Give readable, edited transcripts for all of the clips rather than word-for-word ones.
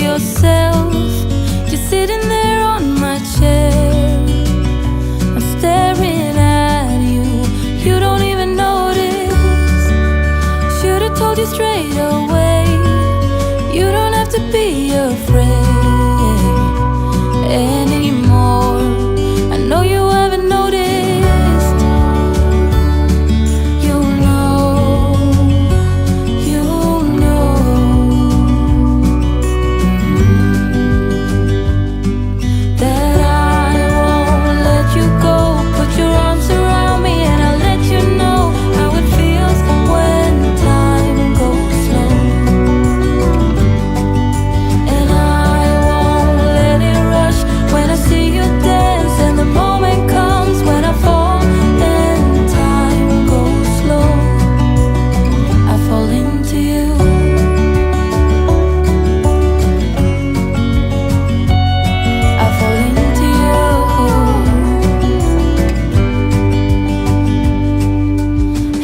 yourself. You're sitting there on my chair. I'm staring at you. You don't even notice. Should've told you straight away. You don't have to be afraid anymore. I know you haven't noticed. You know that I won't let you go. Put your arms around me and I'll let you know how it feels when time goes slow. And I won't let it rush when I see you dance, and the moment comes when I fall and time goes slow. I fall into you. I fall into you.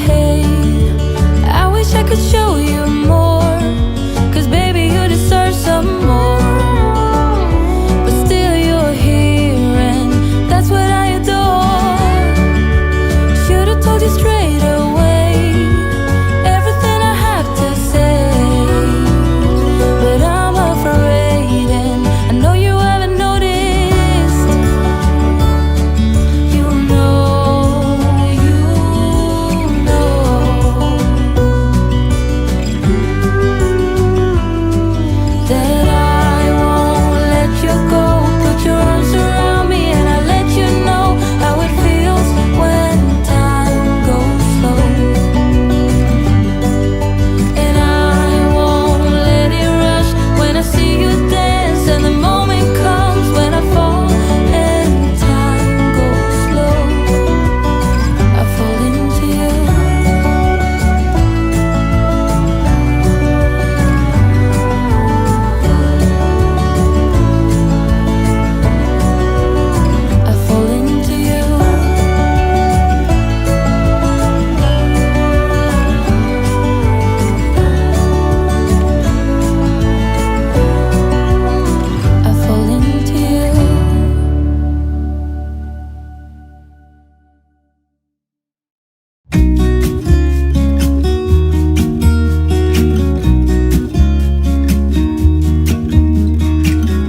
Hey, I wish I could show you more, 'cause baby you deserve some more. But still you're here and that's what I adore. Should've told you straight away everything I have to say, but I'm afraid and I know you haven't noticed. You know that I won't let you go. Put your arms around me and I'll let you know how it feels when time goes slow. And I won't let it rush when I see you dance, and the moment comes when I fall and time goes slow. I fall into you. I fall into you. I fall into you.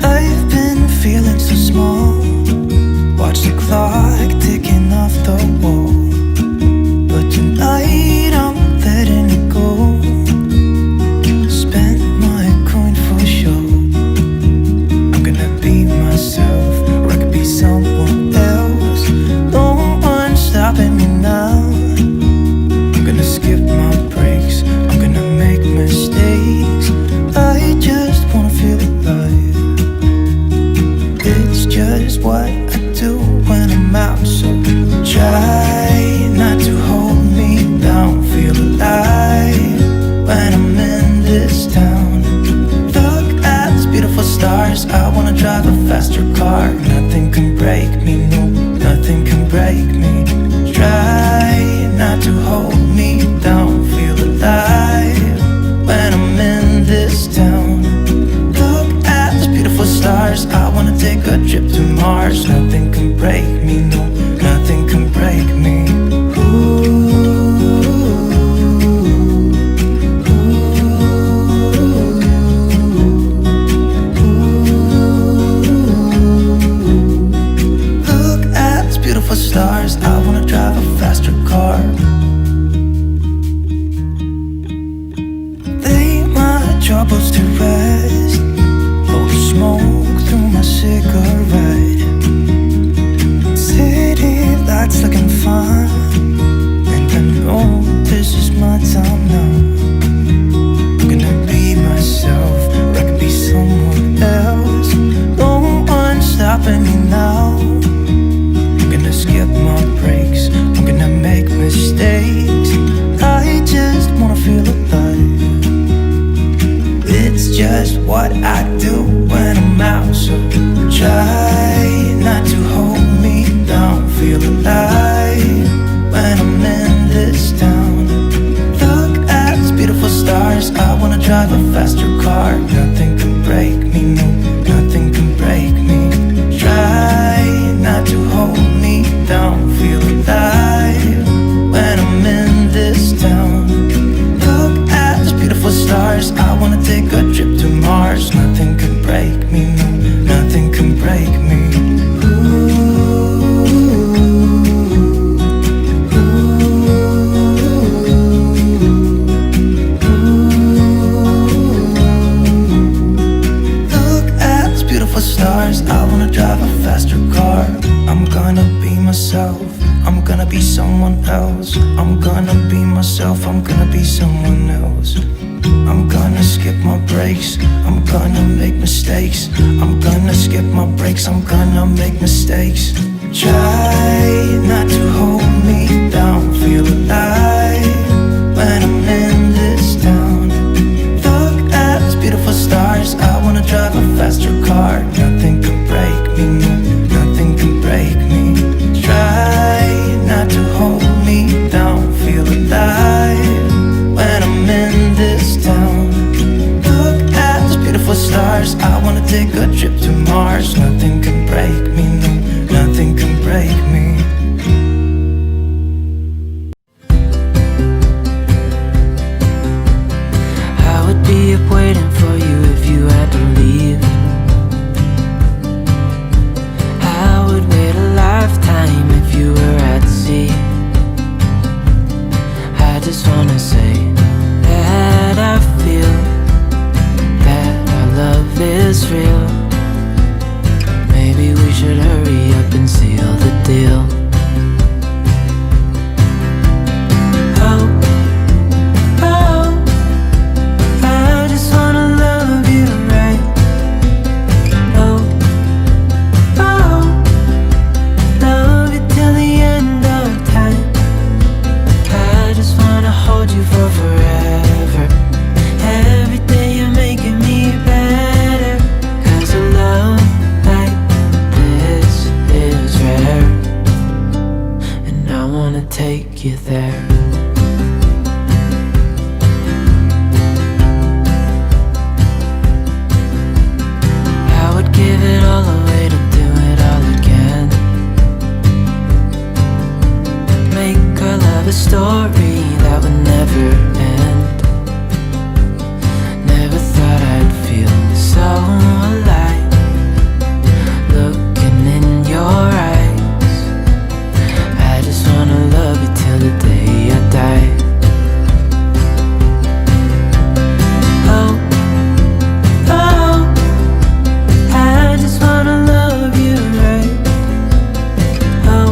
I've been feeling so small. Watch the clock ticking off the wall. But tonight I'm letting it go. Spend my coin for sure. I'm gonna be myself, or I could be someone else. No one's stopping me now. I'm gonna skip my breaks, I'm gonna make mistakes. I just wanna feel alive. It's just what I do when I'm out, so try not to hold me down. Feel alive when I'm in this town. Look at these beautiful stars. I wanna drive a faster car. Nothing can break me, no, nothing can break me. Try not to hold me down. Feel alive when I'm in this town. Look at these beautiful stars. I wanna take a trip to Mars. Nothing can break me, no, nothing can break me. Look at these beautiful stars. I wanna drive a faster car. Lay my troubles to rest. Blow the smoke through my cigarette. Sit stars. I wanna drive a faster car. I'm gonna be myself. I'm gonna be someone else. I'm gonna be myself. I'm gonna be someone else. I'm gonna skip my breaks. I'm gonna make mistakes. I'm gonna skip my breaks. I'm gonna make mistakes. Try not to hold me down. Feel alive when I'm in this town. Look at these beautiful stars. I wanna drive a faster car. Nothing can break me, no, nothing can break me. Try not to hold me down. Feel alive when I'm in this town. Look at those beautiful stars. I wanna take a trip to Mars. Nothing can break me, no, nothing can break me. I would be up waiting for you if you had to leave. I would wait a lifetime if you were at sea. I just wanna say that I feel that our love is real. Maybe we should hurry up and seal the deal. Oh, oh, I just wanna love you right. Oh, oh, love you till the end of time. I just wanna hold you for forever. Every day you're making me better. 'Cause a love like this is rare, and I wanna take you there. I would give it all away to do it all again. Make our love a story that would never end. Never thought I'd feel so alive, looking in your eyes. I just wanna love you till the day I die. Oh, oh, I just wanna love you right. Oh,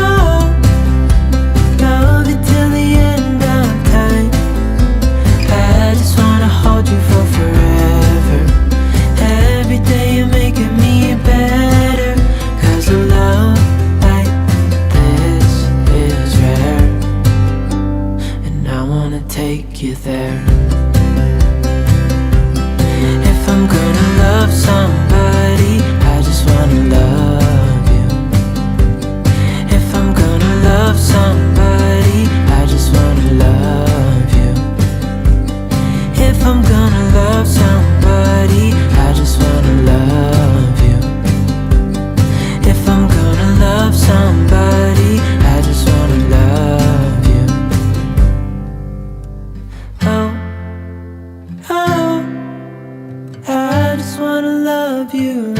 oh, love you till the end of time. I just wanna hold you for forever. Every day you're making me better. 'Cause a love like this is rare, and I wanna take you there. If I'm gonna love somebody, I just wanna love you. If I'm gonna love somebody, I just wanna love you. If I'm gonna love somebody, I just wanna love you. If I'm gonna love somebody, I just wanna love you. Oh, oh, I just wanna love you